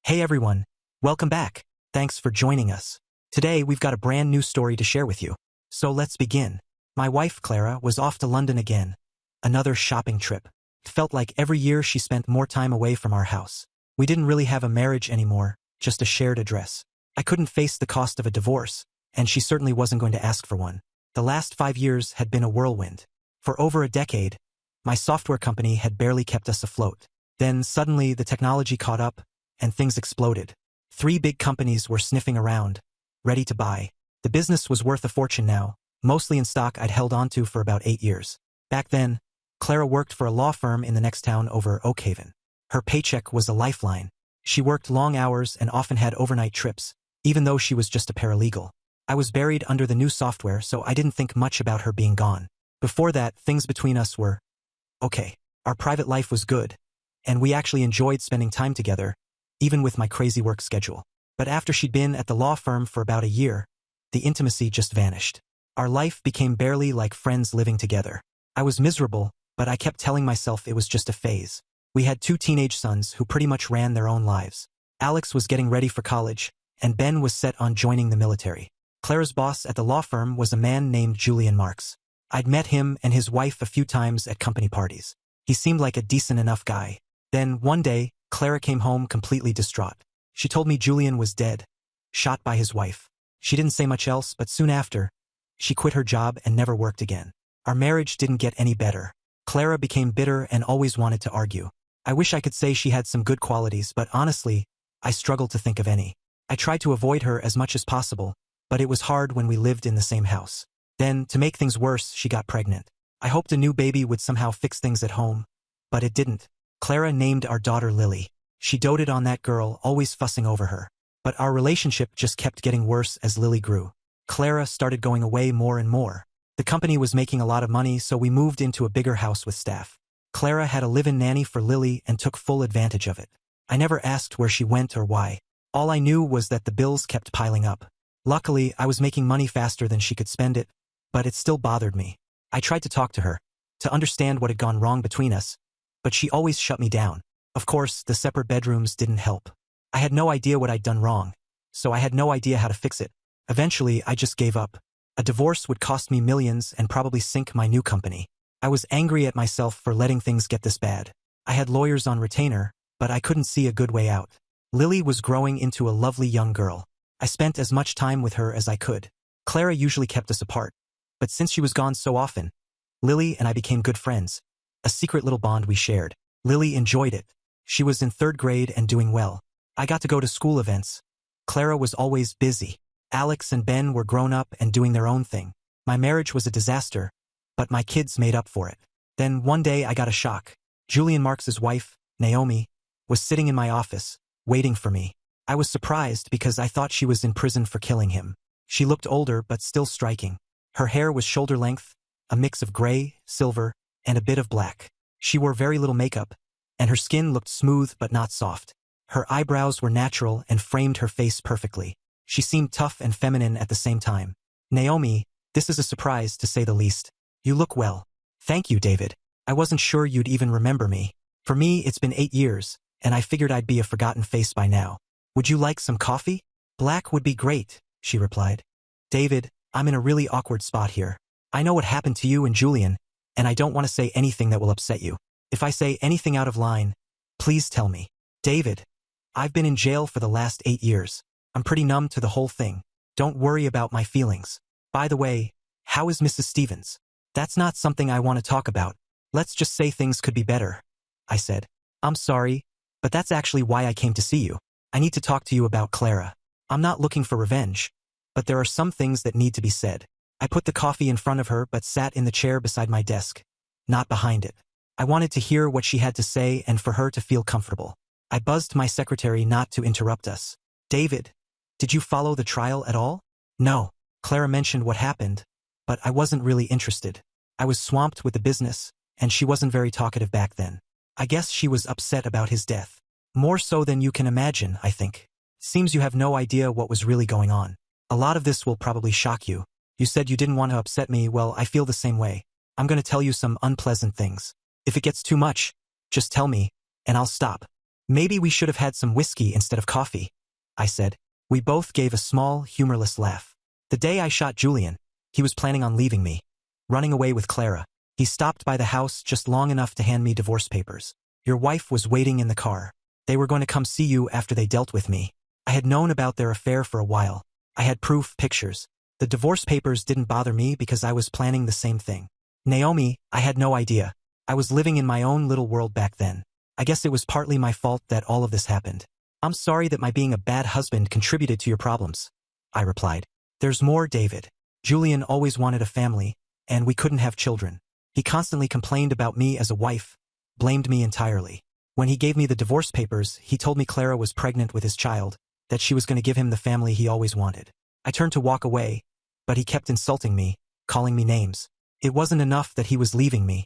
Hey everyone, welcome back. Thanks for joining us. Today we've got a brand new story to share with you. So let's begin. My wife Clara was off to London again. Another shopping trip. It felt like every year she spent more time away from our house. We didn't really have a marriage anymore, just a shared address. I couldn't face the cost of a divorce, and she certainly wasn't going to ask for one. The last 5 years had been a whirlwind. For over a decade, my software company had barely kept us afloat. Then suddenly the technology caught up, and things exploded. 3 big companies were sniffing around, ready to buy. The business was worth a fortune now, mostly in stock I'd held onto for about 8 years. Back then, Clara worked for a law firm in the next town over Oakhaven. Her paycheck was a lifeline. She worked long hours and often had overnight trips, even though she was just a paralegal. I was buried under the new software, so I didn't think much about her being gone. Before that, things between us were okay. Our private life was good, and we actually enjoyed spending time together, even with my crazy work schedule. But after she'd been at the law firm for about a year, the intimacy just vanished. Our life became barely like friends living together. I was miserable, but I kept telling myself it was just a phase. We had 2 teenage sons who pretty much ran their own lives. Alex was getting ready for college, and Ben was set on joining the military. Clara's boss at the law firm was a man named Julian Marks. I'd met him and his wife a few times at company parties. He seemed like a decent enough guy. Then, one day, Clara came home completely distraught. She told me Julian was dead, shot by his wife. She didn't say much else, but soon after, she quit her job and never worked again. Our marriage didn't get any better. Clara became bitter and always wanted to argue. I wish I could say she had some good qualities, but honestly, I struggled to think of any. I tried to avoid her as much as possible, but it was hard when we lived in the same house. Then, to make things worse, she got pregnant. I hoped a new baby would somehow fix things at home, but it didn't. Clara named our daughter Lily. She doted on that girl, always fussing over her. But our relationship just kept getting worse as Lily grew. Clara started going away more and more. The company was making a lot of money, so we moved into a bigger house with staff. Clara had a live-in nanny for Lily and took full advantage of it. I never asked where she went or why. All I knew was that the bills kept piling up. Luckily, I was making money faster than she could spend it, but it still bothered me. I tried to talk to her, to understand what had gone wrong between us, but she always shut me down. Of course, the separate bedrooms didn't help. I had no idea what I'd done wrong, so I had no idea how to fix it. Eventually, I just gave up. A divorce would cost me millions and probably sink my new company. I was angry at myself for letting things get this bad. I had lawyers on retainer, but I couldn't see a good way out. Lily was growing into a lovely young girl. I spent as much time with her as I could. Clara usually kept us apart, but since she was gone so often, Lily and I became good friends. A secret little bond we shared. Lily enjoyed it. She was in 3rd grade and doing well. I got to go to school events. Clara was always busy. Alex and Ben were grown up and doing their own thing. My marriage was a disaster, but my kids made up for it. Then one day I got a shock. Julian Marks's wife, Naomi, was sitting in my office, waiting for me. I was surprised because I thought she was in prison for killing him. She looked older but still striking. Her hair was shoulder length, a mix of gray, silver, and a bit of black. She wore very little makeup, and her skin looked smooth but not soft. Her eyebrows were natural and framed her face perfectly. She seemed tough and feminine at the same time. Naomi, this is a surprise to say the least. You look well. Thank you, David. I wasn't sure you'd even remember me. For me, it's been 8 years, and I figured I'd be a forgotten face by now. Would you like some coffee? Black would be great, she replied. David, I'm in a really awkward spot here. I know what happened to you and Julian, and I don't want to say anything that will upset you. If I say anything out of line, please tell me. David, I've been in jail for the last 8 years. I'm pretty numb to the whole thing. Don't worry about my feelings. By the way, how is Mrs. Stevens? That's not something I want to talk about. Let's just say things could be better, I said. I'm sorry, but that's actually why I came to see you. I need to talk to you about Clara. I'm not looking for revenge, but there are some things that need to be said. I put the coffee in front of her but sat in the chair beside my desk, not behind it. I wanted to hear what she had to say and for her to feel comfortable. I buzzed my secretary not to interrupt us. David, did you follow the trial at all? No. Clara mentioned what happened, but I wasn't really interested. I was swamped with the business, and she wasn't very talkative back then. I guess she was upset about his death. More so than you can imagine, I think. Seems you have no idea what was really going on. A lot of this will probably shock you. You said you didn't want to upset me. Well, I feel the same way. I'm going to tell you some unpleasant things. If it gets too much, just tell me, and I'll stop. Maybe we should have had some whiskey instead of coffee, I said. We both gave a small, humorless laugh. The day I shot Julian, he was planning on leaving me, running away with Clara. He stopped by the house just long enough to hand me divorce papers. Your wife was waiting in the car. They were going to come see you after they dealt with me. I had known about their affair for a while. I had proof, pictures. The divorce papers didn't bother me because I was planning the same thing. Naomi, I had no idea. I was living in my own little world back then. I guess it was partly my fault that all of this happened. I'm sorry that my being a bad husband contributed to your problems, I replied. There's more, David. Julian always wanted a family, and we couldn't have children. He constantly complained about me as a wife, blamed me entirely. When he gave me the divorce papers, he told me Clara was pregnant with his child, that she was going to give him the family he always wanted. I turned to walk away, but he kept insulting me, calling me names. It wasn't enough that he was leaving me.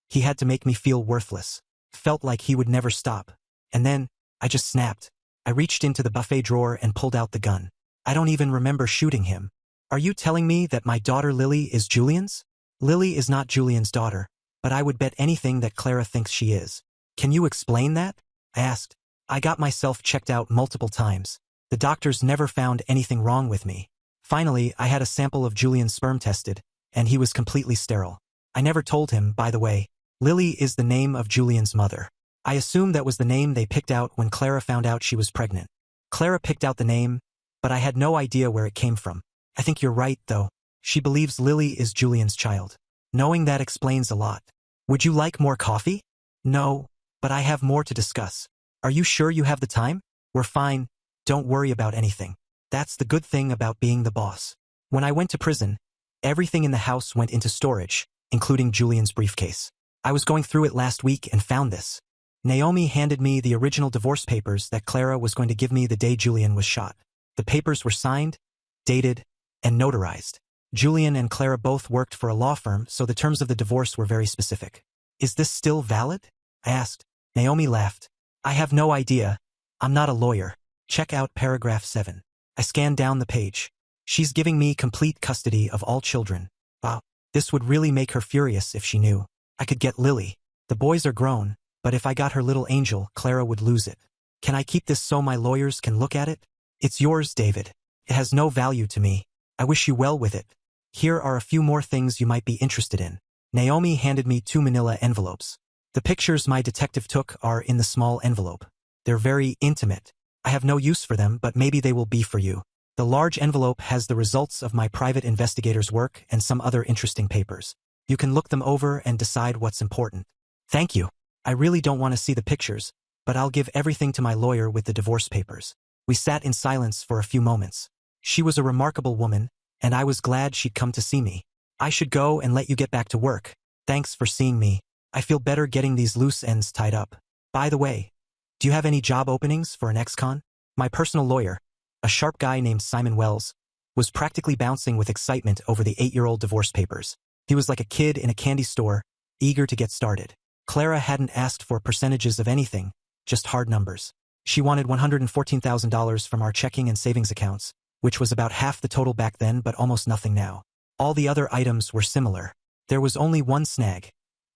He had to make me feel worthless. Felt like he would never stop. And then, I just snapped. I reached into the buffet drawer and pulled out the gun. I don't even remember shooting him. Are you telling me that my daughter Lily is Julian's? Lily is not Julian's daughter, but I would bet anything that Clara thinks she is. Can you explain that? I asked. I got myself checked out multiple times. The doctors never found anything wrong with me. Finally, I had a sample of Julian's sperm tested, and he was completely sterile. I never told him, by the way. Lily is the name of Julian's mother. I assumed that was the name they picked out when Clara found out she was pregnant. Clara picked out the name, but I had no idea where it came from. I think you're right, though. She believes Lily is Julian's child. Knowing that explains a lot. Would you like more coffee? No, but I have more to discuss. Are you sure you have the time? We're fine. Don't worry about anything. That's the good thing about being the boss. When I went to prison, everything in the house went into storage, including Julian's briefcase. I was going through it last week and found this. Naomi handed me the original divorce papers that Clara was going to give me the day Julian was shot. The papers were signed, dated, and notarized. Julian and Clara both worked for a law firm, so the terms of the divorce were very specific. Is this still valid? I asked. Naomi laughed. I have no idea. I'm not a lawyer. Check out paragraph 7. I scanned down the page. She's giving me complete custody of all children. Wow, this would really make her furious if she knew. I could get Lily. The boys are grown, but if I got her little angel, Clara would lose it. Can I keep this so my lawyers can look at it? It's yours, David. It has no value to me. I wish you well with it. Here are a few more things you might be interested in. Naomi handed me 2 manila envelopes. The pictures my detective took are in the small envelope. They're very intimate. I have no use for them, but maybe they will be for you. The large envelope has the results of my private investigator's work and some other interesting papers. You can look them over and decide what's important. Thank you. I really don't want to see the pictures, but I'll give everything to my lawyer with the divorce papers. We sat in silence for a few moments. She was a remarkable woman, and I was glad she'd come to see me. I should go and let you get back to work. Thanks for seeing me. I feel better getting these loose ends tied up. By the way, do you have any job openings for an ex-con? My personal lawyer, a sharp guy named Simon Wells, was practically bouncing with excitement over the 8-year-old divorce papers. He was like a kid in a candy store, eager to get started. Clara hadn't asked for percentages of anything, just hard numbers. She wanted $114,000 from our checking and savings accounts, which was about half the total back then but almost nothing now. All the other items were similar. There was only one snag.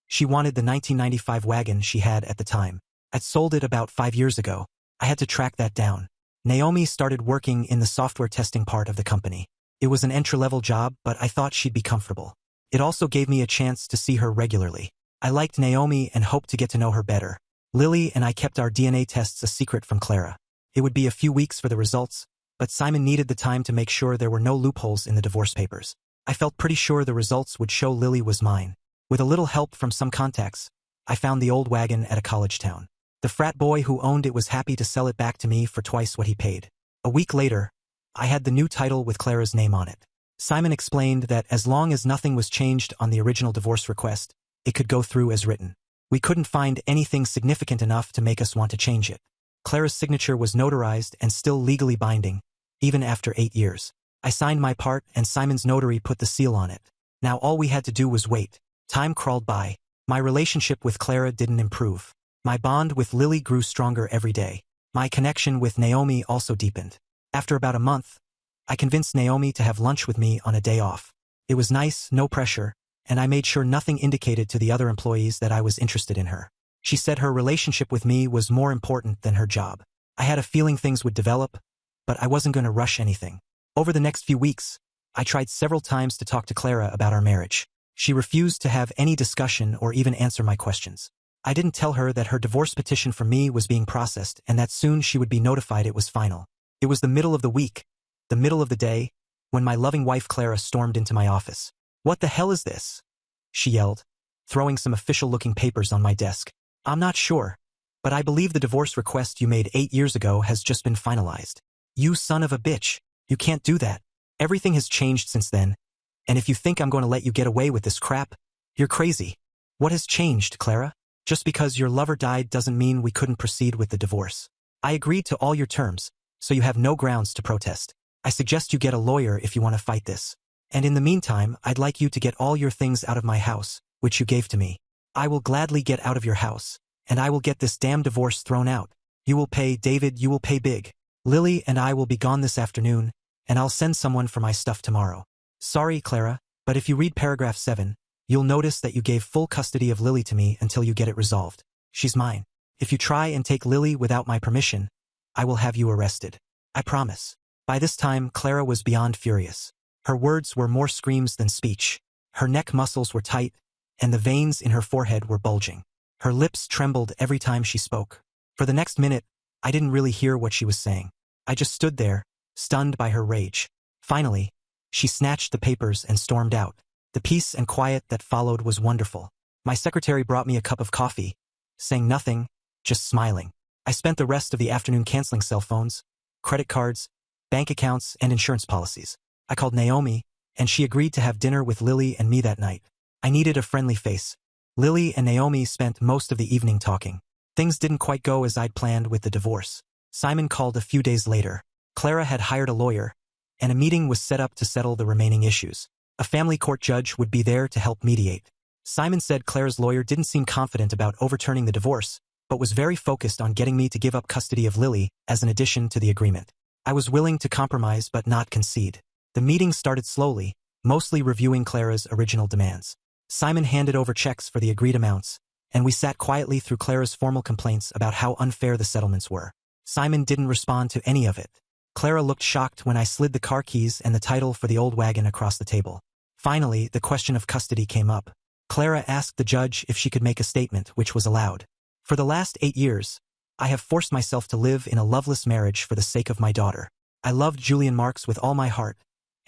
She wanted the 1995 wagon she had at the time. I'd sold it about 5 years ago. I had to track that down. Naomi started working in the software testing part of the company. It was an entry-level job, but I thought she'd be comfortable. It also gave me a chance to see her regularly. I liked Naomi and hoped to get to know her better. Lily and I kept our DNA tests a secret from Clara. It would be a few weeks for the results, but Simon needed the time to make sure there were no loopholes in the divorce papers. I felt pretty sure the results would show Lily was mine. With a little help from some contacts, I found the old wagon at a college town. The frat boy who owned it was happy to sell it back to me for twice what he paid. A week later, I had the new title with Clara's name on it. Simon explained that as long as nothing was changed on the original divorce request, it could go through as written. We couldn't find anything significant enough to make us want to change it. Clara's signature was notarized and still legally binding, even after 8 years. I signed my part and Simon's notary put the seal on it. Now all we had to do was wait. Time crawled by. My relationship with Clara didn't improve. My bond with Lily grew stronger every day. My connection with Naomi also deepened. After about a month, I convinced Naomi to have lunch with me on a day off. It was nice, no pressure, and I made sure nothing indicated to the other employees that I was interested in her. She said her relationship with me was more important than her job. I had a feeling things would develop, but I wasn't going to rush anything. Over the next few weeks, I tried several times to talk to Clara about our marriage. She refused to have any discussion or even answer my questions. I didn't tell her that her divorce petition for me was being processed and that soon she would be notified it was final. It was the middle of the week, the middle of the day, when my loving wife Clara stormed into my office. "What the hell is this?" she yelled, throwing some official-looking papers on my desk. "I'm not sure, but I believe the divorce request you made 8 years ago has just been finalized." "You son of a bitch, you can't do that. Everything has changed since then, and if you think I'm going to let you get away with this crap, you're crazy." "What has changed, Clara? Just because your lover died doesn't mean we couldn't proceed with the divorce. I agreed to all your terms, so you have no grounds to protest. I suggest you get a lawyer if you want to fight this. And in the meantime, I'd like you to get all your things out of my house, which you gave to me. I will gladly get out of your house, and I will get this damn divorce thrown out. You will pay, David, you will pay big. Lily and I will be gone this afternoon, and I'll send someone for my stuff tomorrow. Sorry, Clara, but if you read paragraph 7, you'll notice that you gave full custody of Lily to me until you get it resolved. She's mine. If you try and take Lily without my permission, I will have you arrested. I promise." By this time, Clara was beyond furious. Her words were more screams than speech. Her neck muscles were tight, and the veins in her forehead were bulging. Her lips trembled every time she spoke. For the next minute, I didn't really hear what she was saying. I just stood there, stunned by her rage. Finally, she snatched the papers and stormed out. The peace and quiet that followed was wonderful. My secretary brought me a cup of coffee, saying nothing, just smiling. I spent the rest of the afternoon canceling cell phones, credit cards, bank accounts, and insurance policies. I called Naomi, and she agreed to have dinner with Lily and me that night. I needed a friendly face. Lily and Naomi spent most of the evening talking. Things didn't quite go as I'd planned with the divorce. Simon called a few days later. Clara had hired a lawyer, and a meeting was set up to settle the remaining issues. A family court judge would be there to help mediate. Simon said Clara's lawyer didn't seem confident about overturning the divorce, but was very focused on getting me to give up custody of Lily as an addition to the agreement. I was willing to compromise but not concede. The meeting started slowly, mostly reviewing Clara's original demands. Simon handed over checks for the agreed amounts, and we sat quietly through Clara's formal complaints about how unfair the settlements were. Simon didn't respond to any of it. Clara looked shocked when I slid the car keys and the title for the old wagon across the table. Finally, the question of custody came up. Clara asked the judge if she could make a statement, which was allowed. "For the last 8 years, I have forced myself to live in a loveless marriage for the sake of my daughter. I loved Julian Marks with all my heart,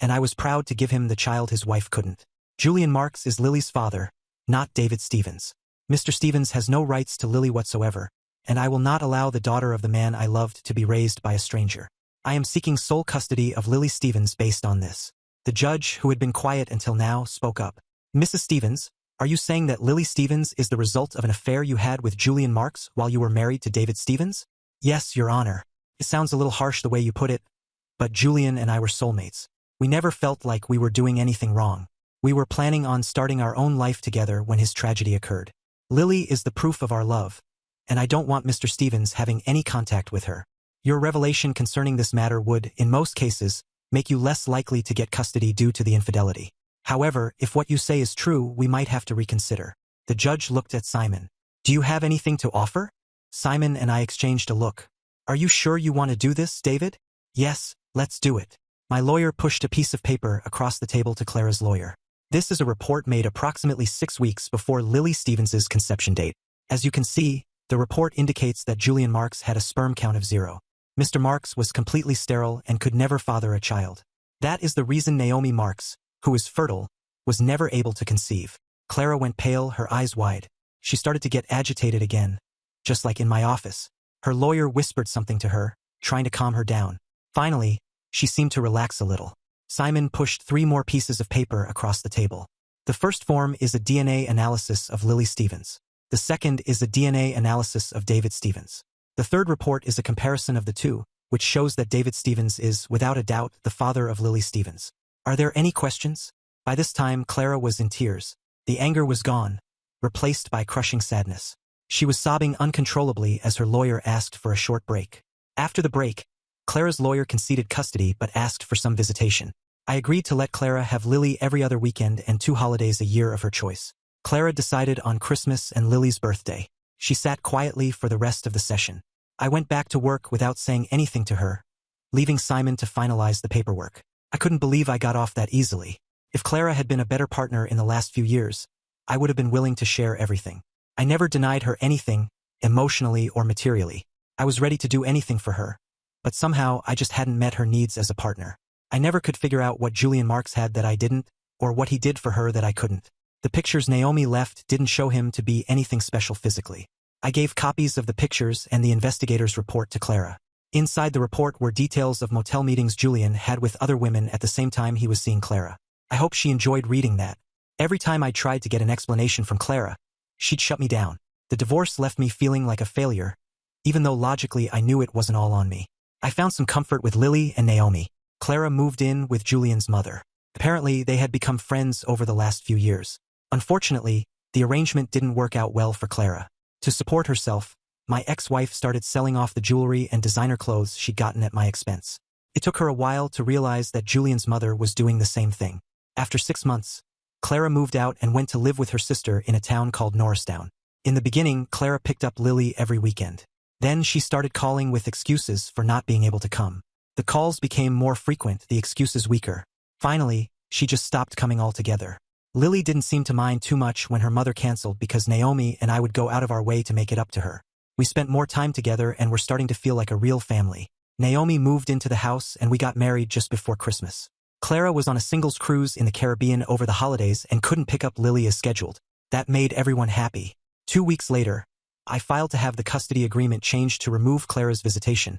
and I was proud to give him the child his wife couldn't. Julian Marks is Lily's father, not David Stevens. Mr. Stevens has no rights to Lily whatsoever, and I will not allow the daughter of the man I loved to be raised by a stranger. I am seeking sole custody of Lily Stevens based on this." The judge, who had been quiet until now, spoke up. "Mrs. Stevens, are you saying that Lily Stevens is the result of an affair you had with Julian Marks while you were married to David Stevens?" "Yes, Your Honor. It sounds a little harsh the way you put it, but Julian and I were soulmates. We never felt like we were doing anything wrong. We were planning on starting our own life together when his tragedy occurred. Lily is the proof of our love, and I don't want Mr. Stevens having any contact with her. Your revelation concerning this matter would, in most cases, make you less likely to get custody due to the infidelity. However, if what you say is true, we might have to reconsider." The judge looked at Simon. "Do you have anything to offer?" Simon and I exchanged a look. "Are you sure you want to do this, David?" "Yes, let's do it." My lawyer pushed a piece of paper across the table to Clara's lawyer. "This is a report made approximately 6 weeks before Lily Stevens's conception date. As you can see, the report indicates that Julian Marks had a sperm count of 0. Mr. Marks was completely sterile and could never father a child. That is the reason Naomi Marks, who is fertile, was never able to conceive." Clara went pale, her eyes wide. She started to get agitated again, just like in my office. Her lawyer whispered something to her, trying to calm her down. Finally, she seemed to relax a little. Simon pushed 3 more pieces of paper across the table. "The first form is a DNA analysis of Lily Stevens. The second is a DNA analysis of David Stevens. The third report is a comparison of the two, which shows that David Stevens is, without a doubt, the father of Lily Stevens. Are there any questions?" By this time, Clara was in tears. The anger was gone, replaced by crushing sadness. She was sobbing uncontrollably as her lawyer asked for a short break. After the break, Clara's lawyer conceded custody but asked for some visitation. I agreed to let Clara have Lily every other weekend and 2 holidays a year of her choice. Clara decided on Christmas and Lily's birthday. She sat quietly for the rest of the session. I went back to work without saying anything to her, leaving Simon to finalize the paperwork. I couldn't believe I got off that easily. If Clara had been a better partner in the last few years, I would have been willing to share everything. I never denied her anything, emotionally or materially. I was ready to do anything for her, but somehow I just hadn't met her needs as a partner. I never could figure out what Julian Marks had that I didn't, or what he did for her that I couldn't. The pictures Naomi left didn't show him to be anything special physically. I gave copies of the pictures and the investigator's report to Clara. Inside the report were details of motel meetings Julian had with other women at the same time he was seeing Clara. I hope she enjoyed reading that. Every time I tried to get an explanation from Clara, she'd shut me down. The divorce left me feeling like a failure, even though logically I knew it wasn't all on me. I found some comfort with Lily and Naomi. Clara moved in with Julian's mother. Apparently, they had become friends over the last few years. Unfortunately, the arrangement didn't work out well for Clara. To support herself, my ex-wife started selling off the jewelry and designer clothes she'd gotten at my expense. It took her a while to realize that Julian's mother was doing the same thing. After 6 months, Clara moved out and went to live with her sister in a town called Norristown. In the beginning, Clara picked up Lily every weekend. Then she started calling with excuses for not being able to come. The calls became more frequent, the excuses weaker. Finally, she just stopped coming altogether. Lily didn't seem to mind too much when her mother canceled because Naomi and I would go out of our way to make it up to her. We spent more time together and were starting to feel like a real family. Naomi moved into the house and we got married just before Christmas. Clara was on a singles cruise in the Caribbean over the holidays and couldn't pick up Lily as scheduled. That made everyone happy. 2 weeks later, I filed to have the custody agreement changed to remove Clara's visitation,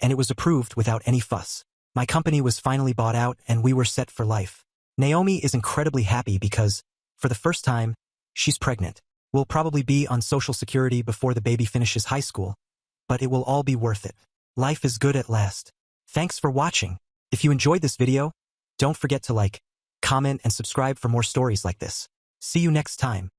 and it was approved without any fuss. My company was finally bought out and we were set for life. Naomi is incredibly happy because, for the first time, she's pregnant. We'll probably be on Social Security before the baby finishes high school, but it will all be worth it. Life is good at last. Thanks for watching. If you enjoyed this video, don't forget to like, comment, and subscribe for more stories like this. See you next time.